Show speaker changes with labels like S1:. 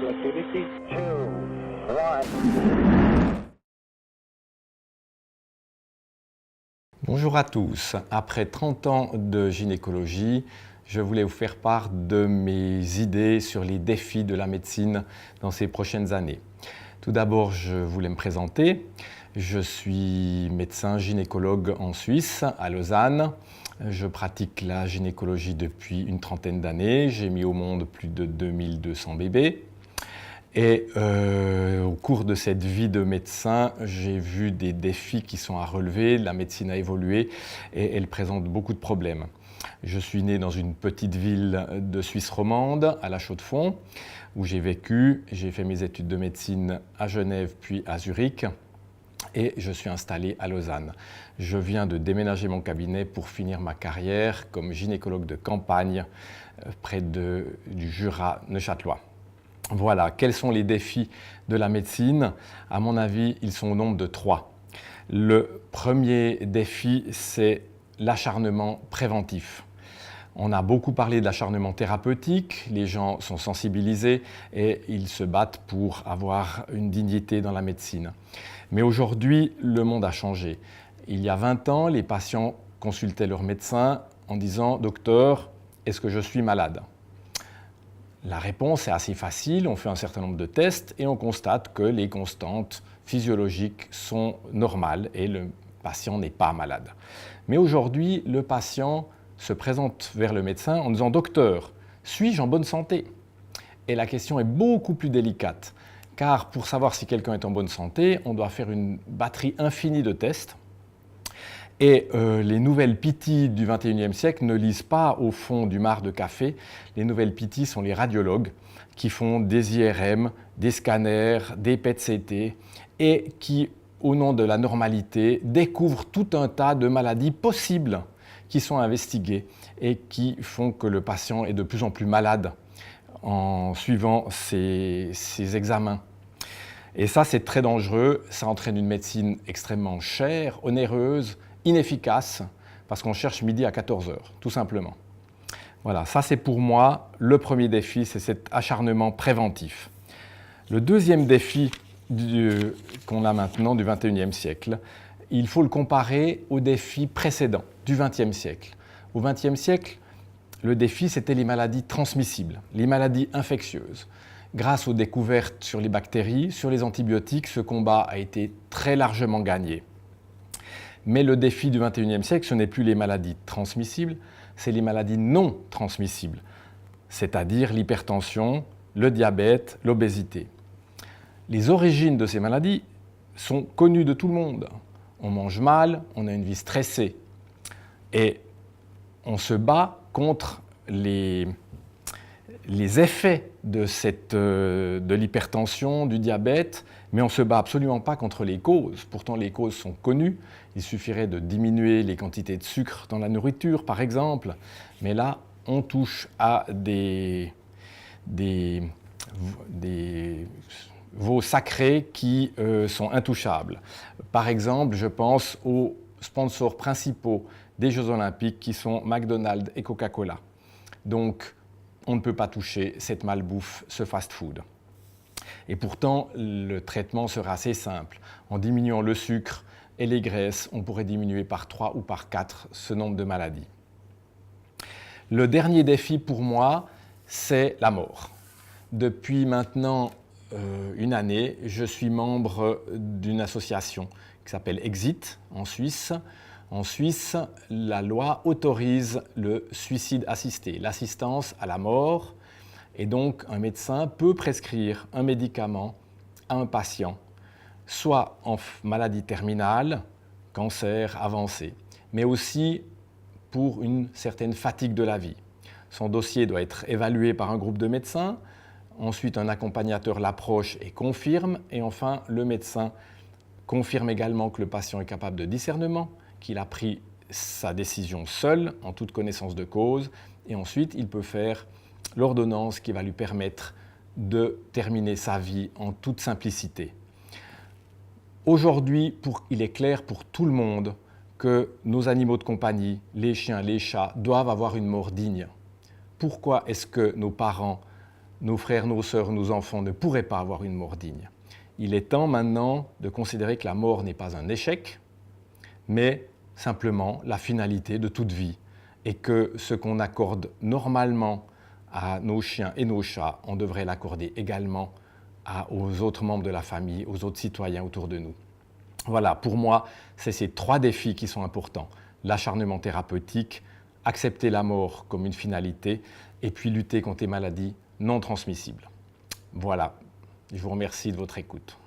S1: Relativity. 2, 1.
S2: Bonjour à tous. Après 30 ans de gynécologie, je voulais vous faire part de mes idées sur les défis de la médecine dans ces prochaines années. Tout d'abord, je voulais me présenter. Je suis médecin gynécologue en Suisse, à Lausanne. Je pratique la gynécologie depuis une trentaine d'années. J'ai mis au monde plus de 2200 bébés. Et au cours de cette vie de médecin, j'ai vu des défis qui sont à relever. La médecine a évolué et elle présente beaucoup de problèmes. Je suis né dans une petite ville de Suisse romande, à La Chaux-de-Fonds, où j'ai vécu. J'ai fait mes études de médecine à Genève puis à Zurich et je suis installé à Lausanne. Je viens de déménager mon cabinet pour finir ma carrière comme gynécologue de campagne près du Jura neuchâtelois. Voilà, quels sont les défis de la médecine? À mon avis, ils sont au nombre de 3. Le premier défi, c'est l'acharnement préventif. On a beaucoup parlé de l'acharnement thérapeutique, les gens sont sensibilisés et ils se battent pour avoir une dignité dans la médecine. Mais aujourd'hui, le monde a changé. Il y a 20 ans, les patients consultaient leur médecin en disant « Docteur, est-ce que je suis malade ?» La réponse est assez facile, on fait un certain nombre de tests et on constate que les constantes physiologiques sont normales et le patient n'est pas malade. Mais aujourd'hui, le patient se présente vers le médecin en disant « Docteur, suis-je en bonne santé ?» Et la question est beaucoup plus délicate, car pour savoir si quelqu'un est en bonne santé, on doit faire une batterie infinie de tests. Et les nouvelles PT du XXIe siècle ne lisent pas au fond du mar de café. Les nouvelles PT sont les radiologues qui font des IRM, des scanners, des PET-CT et qui, au nom de la normalité, découvrent tout un tas de maladies possibles qui sont investiguées et qui font que le patient est de plus en plus malade en suivant ces examens. Et ça, c'est très dangereux. Ça entraîne une médecine extrêmement chère, onéreuse, inefficace, parce qu'on cherche midi à 14 h, tout simplement. Voilà, ça c'est pour moi le premier défi, c'est cet acharnement préventif. Le deuxième défi qu'on a maintenant du XXIe siècle, il faut le comparer aux défis précédents du XXe siècle. Au XXe siècle, le défi c'était les maladies transmissibles, les maladies infectieuses. Grâce aux découvertes sur les bactéries, sur les antibiotiques, ce combat a été très largement gagné. Mais le défi du XXIe siècle, ce n'est plus les maladies transmissibles, c'est les maladies non transmissibles, c'est-à-dire l'hypertension, le diabète, l'obésité. Les origines de ces maladies sont connues de tout le monde. On mange mal, on a une vie stressée et on se bat contre les effets de l'hypertension, du diabète, mais on ne se bat absolument pas contre les causes. Pourtant, les causes sont connues. Il suffirait de diminuer les quantités de sucre dans la nourriture, par exemple. Mais là, on touche à des veaux sacrés qui sont intouchables. Par exemple, je pense aux sponsors principaux des Jeux Olympiques qui sont McDonald's et Coca-Cola. Donc, on ne peut pas toucher cette malbouffe, ce fast-food. Et pourtant, le traitement serait assez simple. En diminuant le sucre et les graisses, on pourrait diminuer par 3 ou par 4 ce nombre de maladies. Le dernier défi pour moi, c'est la mort. Depuis maintenant une année, je suis membre d'une association qui s'appelle Exit en Suisse. En Suisse, la loi autorise le suicide assisté, l'assistance à la mort. Et donc, un médecin peut prescrire un médicament à un patient, soit en maladie terminale, cancer avancé, mais aussi pour une certaine fatigue de la vie. Son dossier doit être évalué par un groupe de médecins, ensuite un accompagnateur l'approche et confirme, et enfin le médecin confirme également que le patient est capable de discernement, qu'il a pris sa décision seul, en toute connaissance de cause, et ensuite il peut faire l'ordonnance qui va lui permettre de terminer sa vie en toute simplicité. Aujourd'hui, il est clair pour tout le monde que nos animaux de compagnie, les chiens, les chats, doivent avoir une mort digne. Pourquoi est-ce que nos parents nos frères, nos sœurs, nos enfants ne pourraient pas avoir une mort digne. Il est temps maintenant de considérer que la mort n'est pas un échec, mais simplement la finalité de toute vie, et que ce qu'on accorde normalement à nos chiens et nos chats, on devrait l'accorder également aux autres membres de la famille, aux autres citoyens autour de nous. Voilà, pour moi, c'est ces 3 défis qui sont importants. L'acharnement thérapeutique, accepter la mort comme une finalité, et puis lutter contre les maladies non transmissibles. Voilà, je vous remercie de votre écoute.